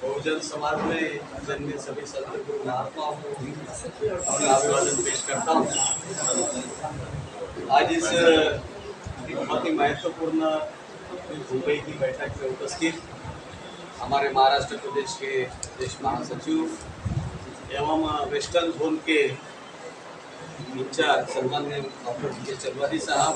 बहुजन समाज में जन्मे सभी सदगुरु महात्माओं को अपना अभिवादन पेश करता हूँ। आज इस बहुत ही महत्वपूर्ण मुंबई की बैठक में उपस्थित हमारे महाराष्ट्र प्रदेश के प्रदेश महासचिव एवं वेस्टर्न जोन के इंचार्ज सम्माननीय डॉक्टर जी के चलवादी साहब,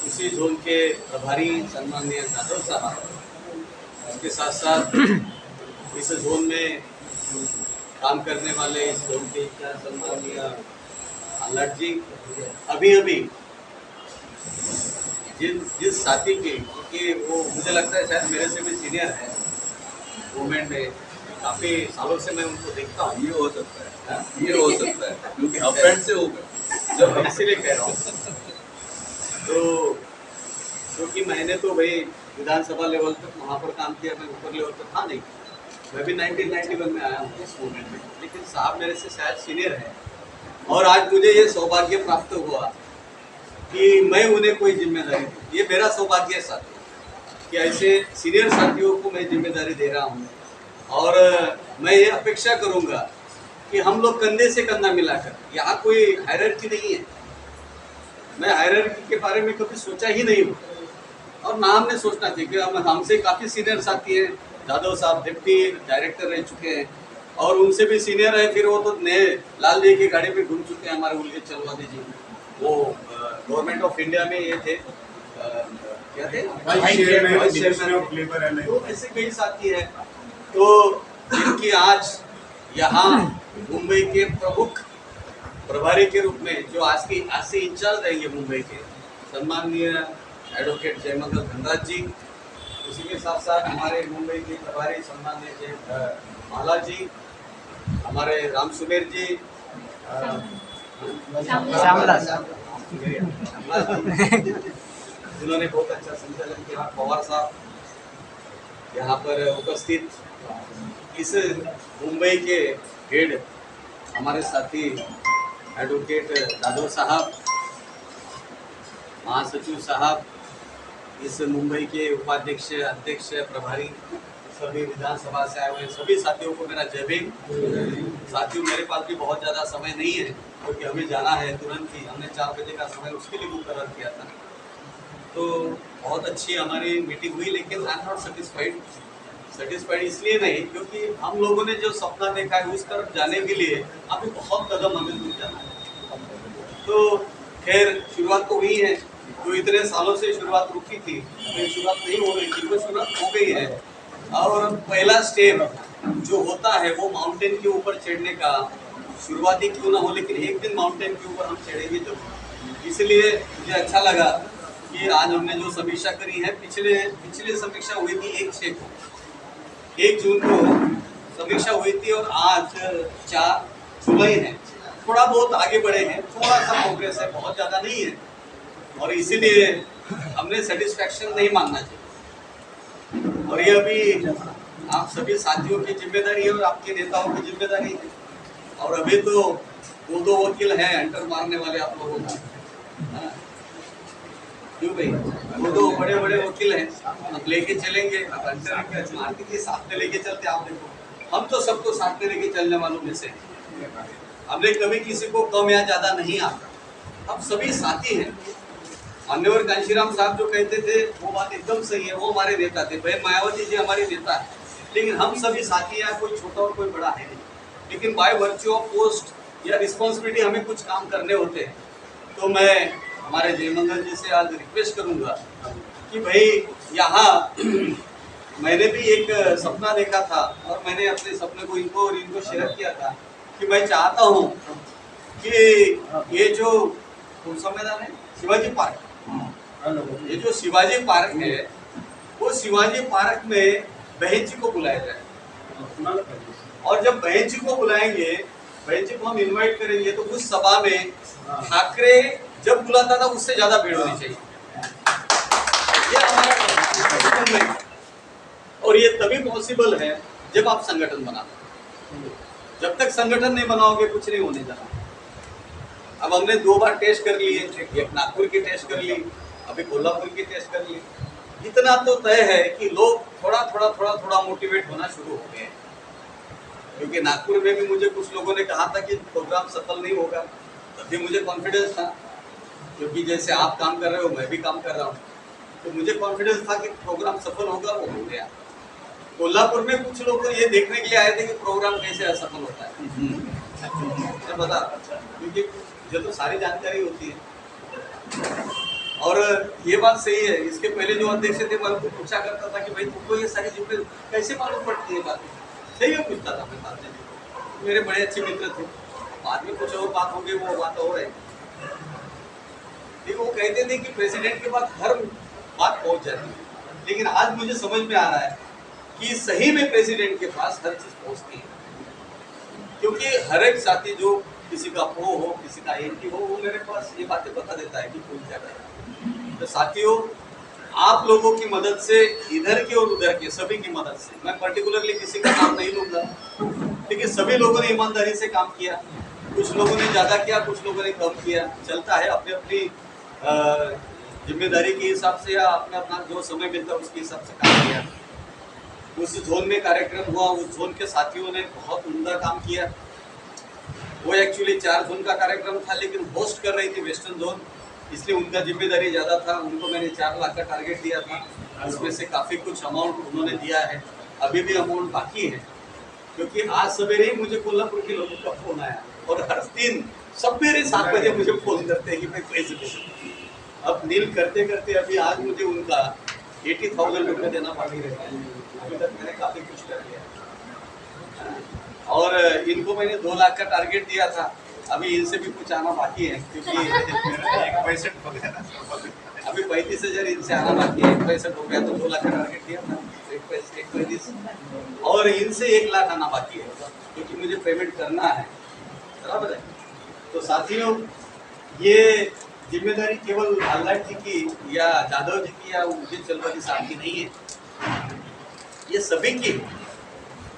उसी जोन के प्रभारी सम्माननीय जाधव साहब, उसके साथ साथ इस जोन में काम करने वाले इस जोन के इंचार्ज सम्माननीय आलट जी, अभी जिस साथी के, क्योंकि वो मुझे लगता है शायद मेरे से भी सीनियर है मूवमेंट में, काफ़ी सालों से मैं उनको देखता हूँ। ये हो सकता है, ये हो सकता है क्योंकि अफ्रेंड से होगा जब इसीलिए कह रहा हूँ। तो क्योंकि मैंने तो भाई विधानसभा लेवल तक वहाँ पर काम किया, मैं ऊपर लेवल पर था नहीं। मैं भी 1991 में आया हूँ इस मूवमेंट में, लेकिन साहब मेरे से शायद सीनियर है और आज मुझे ये सौभाग्य प्राप्त हुआ कि मैं उन्हें कोई जिम्मेदारी दूँ। ये मेरा सौभाग्य है साथी कि ऐसे सीनियर साथियों को मैं जिम्मेदारी दे रहा हूँ और मैं ये अपेक्षा करूँगा कि हम लोग कंधे से कंधा मिलाकर, यहाँ कोई हायरार्की नहीं है, मैं हायरार्की के बारे में कभी सोचा ही नहीं हूँ और ना हमने सोचना चाहिए कि हमसे काफ़ी सीनियर साथी हैं। जाधव साहब डिप्टी डायरेक्टर रह चुके हैं और उनसे भी सीनियर है, फिर वो तो नए लाल जी की गाड़ी पे घूम चुके हैं। हमारे उनके चलवादी जी वो गवर्नमेंट ऑफ इंडिया में ये थे, क्या थे, वाइस चेयरमैन। तो ऐसे कई साथी हैं तो जिनकी आज यहाँ मुंबई के प्रमुख प्रभारी के रूप में, जो आज से इंचार्ज रहेंगे मुंबई के, सम्माननीय एडवोकेट जयमंगल धनराज जी, उसी के साथ साथ हमारे मुंबई के प्रभारी सम्माननीय जय माला जी, हमारे राम सुमेर जी, जिन्होंने बहुत अच्छा संचालन किया, पवार साहब यहाँ पर उपस्थित, इस मुंबई के हेड हमारे साथी एडवोकेट जाधव साहब, महासचिव साहब, इस मुंबई के उपाध्यक्ष, अध्यक्ष, प्रभारी, सभी विधानसभा से आए हुए सभी साथियों को मेरा जय भीम। साथियों, मेरे पास भी बहुत ज़्यादा समय नहीं है क्योंकि हमें जाना है तुरंत ही। हमने 4 बजे का समय उसके लिए मुकर्रर किया था। तो बहुत अच्छी हमारी मीटिंग हुई, लेकिन आई एम नॉट सेटिस्फाइड इसलिए नहीं क्योंकि हम लोगों ने जो सपना देखा है उस तरफ जाने के लिए अभी बहुत कदम हमें दूर जाना है। तो खैर शुरुआत तो हुई है, जो इतने सालों से शुरुआत रुकी थी, तो शुरुआत नहीं हो रही थी, वो शुरुआत हो गई है। और पहला स्टेप जो होता है वो माउंटेन के ऊपर चढ़ने का, शुरुआती क्यों ना हो लेकिन एक दिन माउंटेन के ऊपर हम चढ़ेंगे जरूर। इसलिए मुझे अच्छा लगा कि आज हमने जो समीक्षा करी है, पिछले समीक्षा हुई थी 1 जून को समीक्षा हुई थी और आज 4 जुलाई है। थोड़ा बहुत आगे बढ़े हैं, थोड़ा सा प्रोग्रेस है, बहुत ज़्यादा नहीं है और इसीलिए हमने सेटिस्फैक्शन नहीं मानना चाहिए। और ये अभी आप सभी साथियों की जिम्मेदारी है और आपके नेताओं की जिम्मेदारी है। और अभी तो 2 वकील हैं एंटर मारने वाले आप लोगों का, क्यों भाई, 2 बड़े वकील हैं, अब लेके चलेंगे। अब अंतर मारने के साथ में लेके चलते, आप देखो हम तो सबको साथ में लेके चलने वालों में से, हमने कभी किसी को कम या ज़्यादा नहीं आता, अब सभी साथी हैं। मान्यवर कांशीराम साहब जो कहते थे वो बात एकदम सही है, वो हमारे नेता थे। भाई मायावती जी हमारे नेता है, लेकिन हम सभी साथी हैं, कोई छोटा और कोई बड़ा है नहीं, लेकिन बाय वर्च्यू ऑफ पोस्ट या रिस्पॉन्सिबिलिटी हमें कुछ काम करने होते हैं। तो मैं हमारे जयमंगल जी से आज रिक्वेस्ट करूंगा कि भाई यहाँ मैंने भी एक सपना देखा था और मैंने अपने सपने को इनको शेयर किया था कि मैं चाहता हूँ कि ये जो मैदान है शिवाजी पार्क, ये जो शिवाजी पार्क है, वो शिवाजी पार्क में बहन जी को बुलाया जाए और जब बहन जी को बुलाएंगे, बहन जी को हम इनवाइट करेंगे, तो उस सभा में ठाकरे जब बुलाता था उससे ज्यादा भीड़ होनी चाहिए। ये हमारा और ये तभी पॉसिबल है जब आप संगठन बनाते। जब तक संगठन नहीं बनाओगे कुछ नहीं होने जा रहा। अब हमने 2 बार टेस्ट कर लिए, एक नागपुर की टेस्ट कर ली, अभी कोल्हापुर की टेस्ट कर ली। इतना तो तय है कि लोग थोड़ा थोड़ा मोटिवेट होना शुरू हो गए हैं। क्योंकि नागपुर में भी मुझे कुछ लोगों ने कहा था कि प्रोग्राम सफल नहीं होगा, तभी मुझे कॉन्फिडेंस था, क्योंकि जैसे आप काम कर रहे हो मैं भी काम कर रहा हूँ, तो मुझे कॉन्फिडेंस था कि प्रोग्राम सफल होगा, वो हो गया। कोल्हापुर में कुछ लोग तो ये देखने के लिए आए थे कि प्रोग्राम कैसे असफल होता है, तो बता, क्योंकि मुझे तो सारी जानकारी होती है। और ये बात सही है, इसके पहले जो अध्यक्ष थे मैं उनको पूछा करता था कि भाई तुमको ये सारी चीजें कैसे मालूम पड़ती है बातें, सही में पूछता था मैं बातें, मेरे बड़े अच्छे मित्र थे। बाद में कुछ और बात हो गई, वो बात और है। वो कहते थे कि प्रेसिडेंट के बाद हर बात पहुंच जाती है, लेकिन आज मुझे समझ में आ रहा है कि सही में प्रेसिडेंट के पास हर चीज पहुंचती है, क्योंकि हर एक साथी जो किसी का प्रो हो, किसी का एंटी हो, वो मेरे पास ये बातें बता देता है कि कौन क्या कर रहा है। तो साथियों, आप लोगों की मदद से, इधर की और उधर के सभी की मदद से, मैं पर्टिकुलरली किसी का नाम नहीं लूंगा, लेकिन सभी लोगों ने ईमानदारी से काम किया। कुछ लोगों ने ज़्यादा किया, कुछ लोगों ने कम किया, चलता है अपनी अपनी जिम्मेदारी के हिसाब से, या अपना अपना जो समय मिलता है उसके हिसाब से काम किया। उस जोन में कार्यक्रम हुआ, उस जोन के साथियों ने बहुत उम्दा काम किया। वो एक्चुअली 4 जोन का कार्यक्रम था, लेकिन होस्ट कर रही थी वेस्टर्न जोन, इसलिए उनका जिम्मेदारी ज़्यादा था। उनको मैंने 4 लाख का टारगेट दिया था, उसमें से काफ़ी कुछ अमाउंट उन्होंने दिया है, अभी भी अमाउंट बाकी है। क्योंकि आज सवेरे ही मुझे कोल्हापुर के लोगों का फोन आया, और हर दिन सवेरे 7 बजे मुझे फोन करते हैं कि भाई पैसे दे। अब नील करते करते अभी आज मुझे उनका 80,000 रुपये देना बाकी रहता है। अभी तक मैंने काफ़ी कुछ कर लिया, और इनको मैंने 2 लाख का टारगेट दिया था, अभी इनसे भी कुछ आना बाकी है, क्योंकि 1.65 हो गया ना, अभी 35,000 इनसे आना बाकी है। 1.65 हो गया तो 2 लाख का टारगेट दिया था, 1.35, और इनसे 1 लाख आना बाकी है, क्योंकि मुझे पेमेंट करना है, बराबर है। तो साथियों, ये जिम्मेदारी केवल लाललाट जी की या जादव जी की या उदित चलपति साहब की नहीं है, ये सभी की।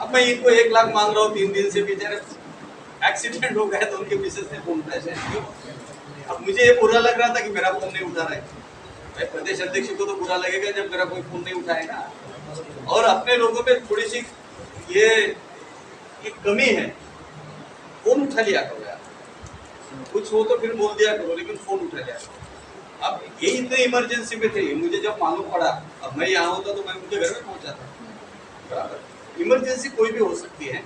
अब मैं इनको 1 लाख मांग रहा हूँ 3 दिन से, बेचारे एक्सीडेंट हो गया तो उनके मिसेस ने फोन पैसे। अब मुझे ये बुरा लग रहा था कि मेरा फोन नहीं उठा रहा है। भाई प्रदेश अध्यक्ष को तो बुरा लगेगा जब मेरा कोई फोन नहीं उठाएगा, और अपने लोगों में थोड़ी सी ये कमी है, फोन उठा लिया करो यार, कुछ हो तो फिर बोल दिया करो, लेकिन फोन उठा लिया करो। अब ये इतने इमरजेंसी में थे, मुझे जब मालूम पड़ा, अब मैं यहाँ होता तो मैं उनके घर में पहुंचा था, बराबर। इमरजेंसी कोई भी हो सकती है,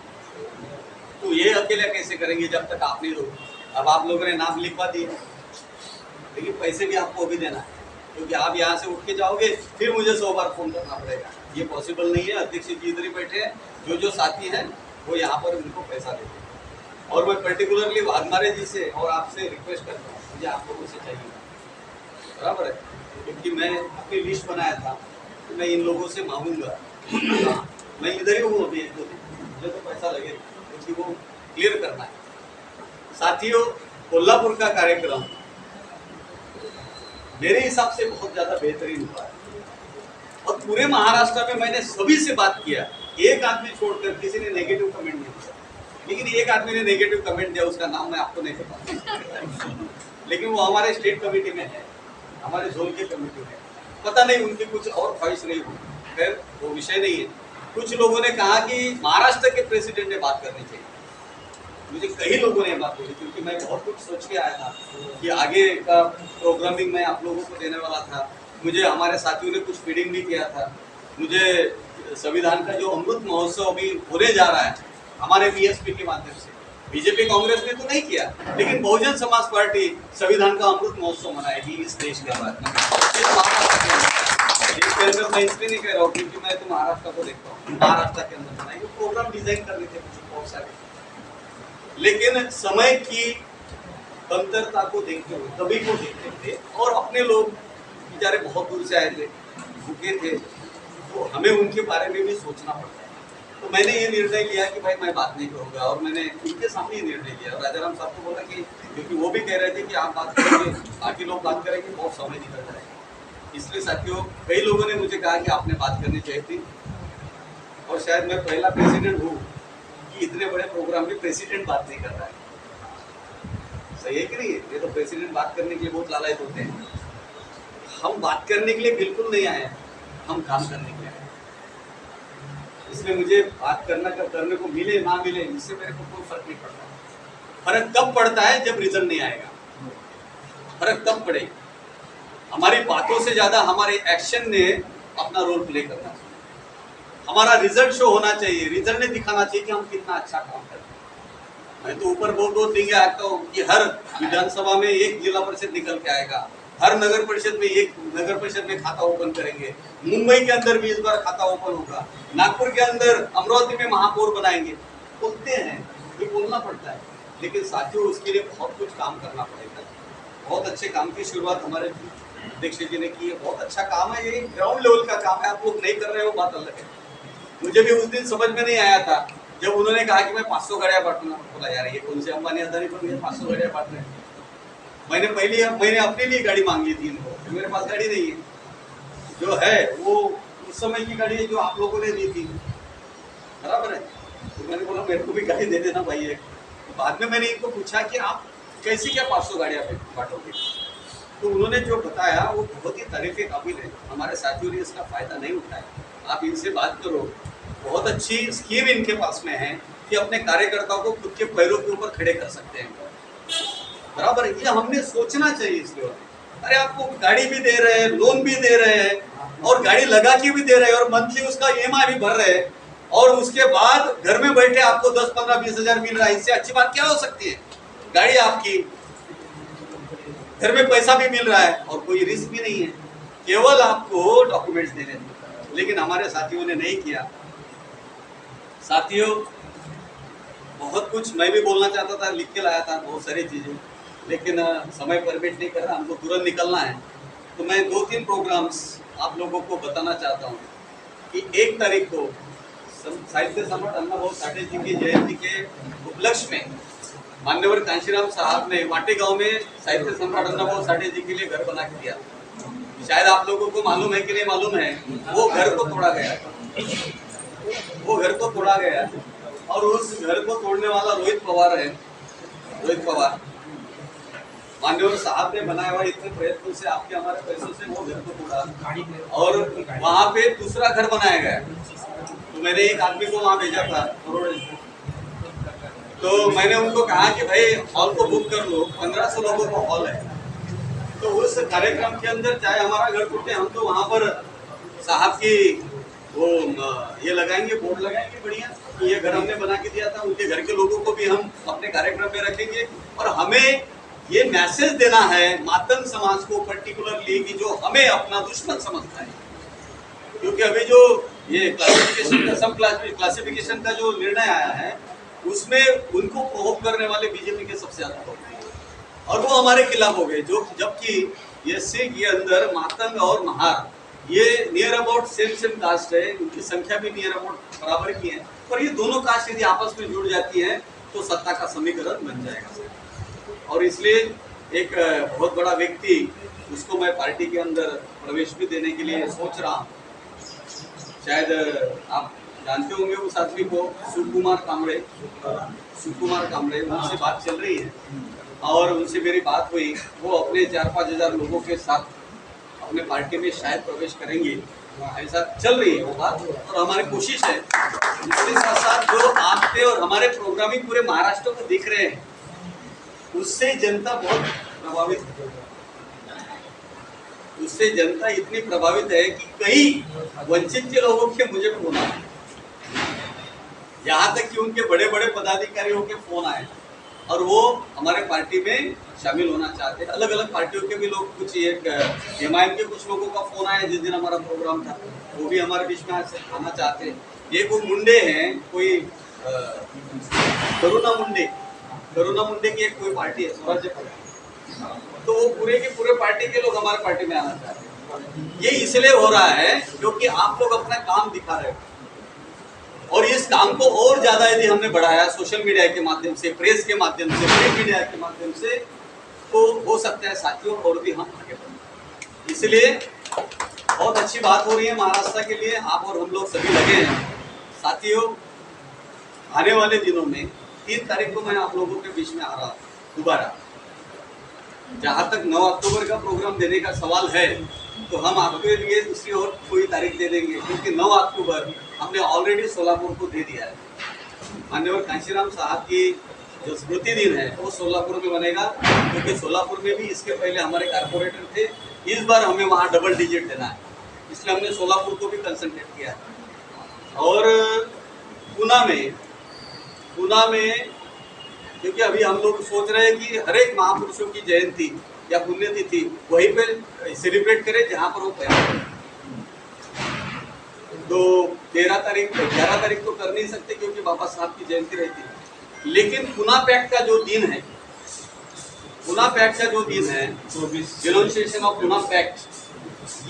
तो ये अकेला कैसे करेंगे जब तक आप नहीं लोग। अब आप लोगों ने नाम लिखवा दिए, लेकिन पैसे भी आपको अभी देना है, क्योंकि आप यहाँ से उठ के जाओगे फिर मुझे 100 बार फोन करना पड़ेगा, ये पॉसिबल नहीं है। अध्यक्ष जी इधर ही बैठे हैं, जो साथी हैं वो यहाँ पर उनको पैसा देते हैं। और मैं पर्टिकुलरली वाघमारे जी से और आपसे रिक्वेस्ट करता हूँ, मुझे आप लोगों से चाहिए, बराबर है, क्योंकि मैं अपनी लिस्ट बनाया था कि मैं इन लोगों से मांगूंगा। मैं इधर ही हूँ अभी 1-2 दिन, मुझे तो पैसा लगेगा, क्योंकि वो क्लियर करना है। साथियों, कोल्हापुर का कार्यक्रम मेरे हिसाब से बहुत ज़्यादा बेहतरीन हुआ है, और पूरे महाराष्ट्र में मैंने सभी से बात किया, एक आदमी छोड़कर किसी ने नेगेटिव कमेंट नहीं दिया। लेकिन एक आदमी ने नेगेटिव कमेंट दिया, उसका नाम मैं आपको नहीं बता, लेकिन वो हमारे स्टेट कमेटी में है, हमारे जोन के कमेटी में, पता नहीं उनकी कुछ और ख्वाहिश नहीं हुई, खैर वो विषय नहीं है। कुछ लोगों ने कहा कि महाराष्ट्र के प्रेसिडेंट ने बात करनी चाहिए, मुझे कई लोगों ने बात बोली, क्योंकि मैं बहुत कुछ सोच के आया था कि आगे का प्रोग्रामिंग मैं आप लोगों को देने वाला था। मुझे हमारे साथियों ने कुछ फीडिंग भी किया था। मुझे संविधान का जो अमृत महोत्सव अभी होने जा रहा है हमारे बीएसपी के माध्यम से, बीजेपी कांग्रेस ने तो नहीं किया, लेकिन बहुजन समाज पार्टी संविधान का अमृत महोत्सव मनाएगी इस देश के बाद में। मैं इसलिए नहीं कह रहा हूँ क्योंकि मैं तो महाराष्ट्र को देखता हूँ, महाराष्ट्र के अंदर बनाएंगे प्रोग्राम, डिजाइन करने थे मुझे बहुत सारे, लेकिन समय की कमतरता को देखते हुए, कभी को देखते हुए, और अपने लोग बेचारे बहुत दूर से आए थे, भूखे थे, तो हमें उनके बारे में भी सोचना पड़ता है। तो मैंने ये निर्णय लिया कि भाई मैं बात नहीं करूँगा, और मैंने उनके सामने ये निर्णय लिया। राजाराम साहब को बोला कि, क्योंकि वो भी कह रहे थे कि आप बात करेंगे, बाकी लोग बात करेंगे, बहुत समय निकल जाएगा। इसलिए साथियों, कई लोगों ने मुझे कहा कि आपने बात करनी चाहिए थी, और शायद मैं पहला प्रेसिडेंट हूँ कि इतने बड़े प्रोग्राम में प्रेसिडेंट बात नहीं कर रहा है। सही है कि नहीं? ये तो प्रेसिडेंट बात करने के लिए बहुत लालायत होते हैं। हम बात करने के लिए बिल्कुल नहीं आए, हम काम करने के लिए आए। इसमें मुझे बात करने को मिले ना मिले, इससे मेरे को कोई फर्क नहीं पड़ता। फर्क कब पड़ता है? जब रिजल्ट नहीं आएगा। फर्क तब पड़ेगा। हमारी बातों से ज्यादा हमारे एक्शन ने अपना रोल प्ले करना चाहिए। हमारा रिजल्ट शो होना चाहिए, रिजल्ट ने दिखाना चाहिए कि हम कितना अच्छा काम करते हैं। मैं तो ऊपर बोल देंगे आता हूँ कि हर विधानसभा में एक जिला परिषद निकल के आएगा, हर नगर परिषद में एक नगर परिषद में खाता ओपन करेंगे, मुंबई के अंदर भी इस बार खाता ओपन होगा, नागपुर के अंदर, अमरावती में महापौर बनाएंगे। बोलते हैं, ये बोलना पड़ता है, लेकिन साथियों उसके लिए बहुत कुछ काम करना पड़ेगा। बहुत अच्छे काम की शुरुआत हमारे अध्यक्ष जी ने की है, बहुत अच्छा काम है, ये ग्राउंड लेवल का काम है। आप लोग नहीं कर रहे हो बात अलग है। मुझे भी उस दिन समझ में नहीं आया था जब उन्होंने कहा कि मैं 500 गाड़ियां बांटूंगा। बोला यार ये कौन से अंबानी अदानी बन गए 500 गाड़ियां बांट रहे हैं। मैंने अपने लिए गाड़ी मांग ली थी इनको, मेरे पास गाड़ी नहीं है, जो है वो उस समय की गाड़ी है जो आप लोगों ने दी थी, बराबर है। तो मैंने बोला मेरे को भी गाड़ी दे देना भाई है। तो बाद में मैंने इनको पूछा कि आप कैसे क्या 500 गाड़ियां बांटोगे, तो उन्होंने जो बताया वो बहुत ही तारीफ़ काबिल है। हमारे साथियों ने इसका फायदा नहीं उठाया, आप इनसे बात करो। बहुत अच्छी स्कीम इनके पास में है कि अपने कार्यकर्ताओं को खुद के पैरों के ऊपर खड़े कर सकते हैं, बराबर। ये हमने सोचना चाहिए इसलिए। अरे आपको गाड़ी भी दे रहे हैं, लोन भी दे रहे हैं, और गाड़ी लगा के भी दे रहे हैं, और मंथली उसका EMI भी भर रहे हैं, और उसके बाद घर में बैठे आपको 10, 15, 20 हजार मिल रहा है। इससे अच्छी बात क्या हो सकती है? गाड़ी आपकी, घर में पैसा भी मिल रहा है और कोई रिस्क भी नहीं है, केवल आपको डॉक्यूमेंट्स देने हैं। लेकिन हमारे साथियों ने नहीं किया। साथियों बहुत कुछ मैं भी बोलना चाहता था, लिख के लाया था बहुत सारी चीज़ें, लेकिन समय परमिट नहीं कर रहा, हमको तुरंत निकलना है। तो मैं 2-3 प्रोग्राम्स आप लोगों को बताना चाहता हूँ कि 1 तारीख को साहित्य सम्राट अन्ना भाऊ साठे जी की जयंती के उपलक्ष्य में मान्यवर कांशीराम साहब ने वाटे गांव में साहित्य सम्राट अन्ना भाऊ साठे जी के लिए घर बना के दिया। शायद आप लोगों को मालूम है कि नहीं मालूम है, वो घर को तोड़ा गया, वो घर को तोड़ा गया, और उस घर को तोड़ने वाला रोहित पवार है। रोहित पवार मान्यवर साहब ने बनाया हुआ इतने प्रयत्नों से, आपके हमारे पैसों से वो घर को तोड़ा, और वहाँ पे दूसरा घर बनाया गया। तो मैंने एक आदमी को वहाँ भेजा था, तो मैंने उनको कहा कि भाई हॉल को बुक कर लो, 1500 लोगों का हॉल है। तो उस कार्यक्रम के अंदर चाहे हमारा घर टूटे, हम तो वहाँ पर साहब की वो ये लगाएंगे, बोर्ड लगाएंगे बढ़िया कि ये घर हमने बना के दिया था। उनके घर के लोगों को भी हम अपने कार्यक्रम में रखेंगे, और हमें ये मैसेज देना है मातंग समाज को पर्टिकुलरली कि जो हमें अपना दुश्मन समझता है। क्योंकि अभी जो ये क्लासिफिकेशन का जो निर्णय आया है, उसमें उनको प्रोवोक करने वाले बीजेपी के सबसे ज्यादा लोग हैं, और वो हमारे खिलाफ हो गए। जो जबकि ये सिख के अंदर मातंग और महार ये नियर अबाउट सेम कास्ट है, उनकी संख्या भी नियर अबाउट बराबर की है, पर ये दोनों कास्ट यदि आपस में जुड़ जाती है तो सत्ता का समीकरण बन जाएगा। और इसलिए एक बहुत बड़ा व्यक्ति, उसको मैं पार्टी के अंदर प्रवेश भी देने के लिए सोच रहा हूँ। शायद आप जानते होंगे उस आदमी को, सुकुमार कामड़े, उनसे बात चल रही है, और उनसे मेरी बात हुई। वो अपने 4-5 हजार लोगों के साथ अपने पार्टी में शायद प्रवेश करेंगे, ऐसा चल रही है वो बात, और हमारी कोशिश है। इसके साथ साथ जो आपके और हमारे प्रोग्रामिंग पूरे महाराष्ट्र को दिख रहे हैं, उससे जनता बहुत प्रभावित है। उससे जनता इतनी प्रभावित है कि कई वंचित के लोगों के मुझे फोन आए, यहाँ तक कि उनके बड़े बड़े पदाधिकारियों के फोन आए, और वो हमारे पार्टी में शामिल होना चाहते हैं। अलग अलग पार्टियों के भी लोग, कुछ एक MIM के कुछ लोगों का फोन आया जिस दिन हमारा प्रोग्राम था, वो भी हमारे बीच में आना चाहते हैं। ये कोई मुंडे हैं, कोई करुणा मुंडे की एक कोई पार्टी है, स्वराज्य पार्टी, तो वो पूरे के पूरे पार्टी के लोग हमारे पार्टी में आना चाहते हैं। ये इसलिए हो रहा है क्योंकि आप लोग अपना काम दिखा रहे हो, और इस काम को और ज्यादा यदि हमने बढ़ाया सोशल मीडिया के माध्यम से, प्रेस के माध्यम से, प्रिंट मीडिया के माध्यम से, तो हो सकता है साथियों और भी हम आगे बढ़ें। इसलिए बहुत अच्छी बात हो रही है महाराष्ट्र के लिए, आप और हम लोग सभी लगे हैं। साथियों आने वाले दिनों में 3 तारीख को मैं आप लोगों के बीच में आ रहा हूँ दोबारा। जहाँ तक 9 अक्टूबर का प्रोग्राम देने का सवाल है, तो हम आपके लिए दूसरी और कोई तारीख दे देंगे, क्योंकि 9 अक्टूबर हमने ऑलरेडी सोलापुर को दे दिया है। मान्यवर कांशीराम साहब की जो स्मृति दिन है वो सोलापुर में बनेगा, क्योंकि सोलापुर में भी इसके पहले हमारे कारपोरेटर थे। इस बार हमें वहाँ डबल डिजिट देना है, इसलिए हमने सोलापुर को भी कंसंट्रेट किया है। और पूना में क्योंकि अभी हम लोग सोच रहे हैं कि हर एक महापुरुषों की जयंती या पुण्यतिथि वहीं पे सेलिब्रेट करें जहाँ पर वो पैदा हुए। तो 11 तारीख तो कर नहीं सकते क्योंकि बाबा साहब की जयंती रहती है, लेकिन पुना पैक्ट का जो दिन है, डिनोन्सिएशन ऑफ पुना पैक्ट,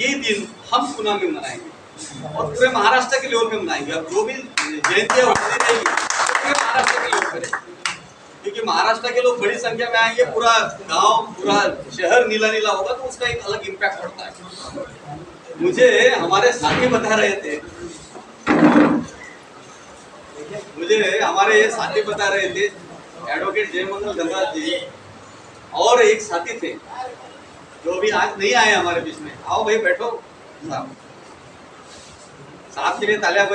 ये दिन हम पुना में मनाएंगे और पूरे महाराष्ट्र के लेवल पे मनाएंगे। अब जो भी जयंतियाँ होती रहेगी पूरे महाराष्ट्र के लेवल पे, क्योंकि महाराष्ट्र के लोग बड़ी संख्या में आएंगे, पूरा गांव पूरा शहर नीला नीला होगा, तो उसका एक अलग इम्पैक्ट पड़ता है। मुझे हमारे साथी बता रहे थे एडवोकेट जयमंगल धनराज जी और एक साथी थे जो अभी आज नहीं आए हमारे बीच में। आओ भाई बैठो, साहब के लिए तालियां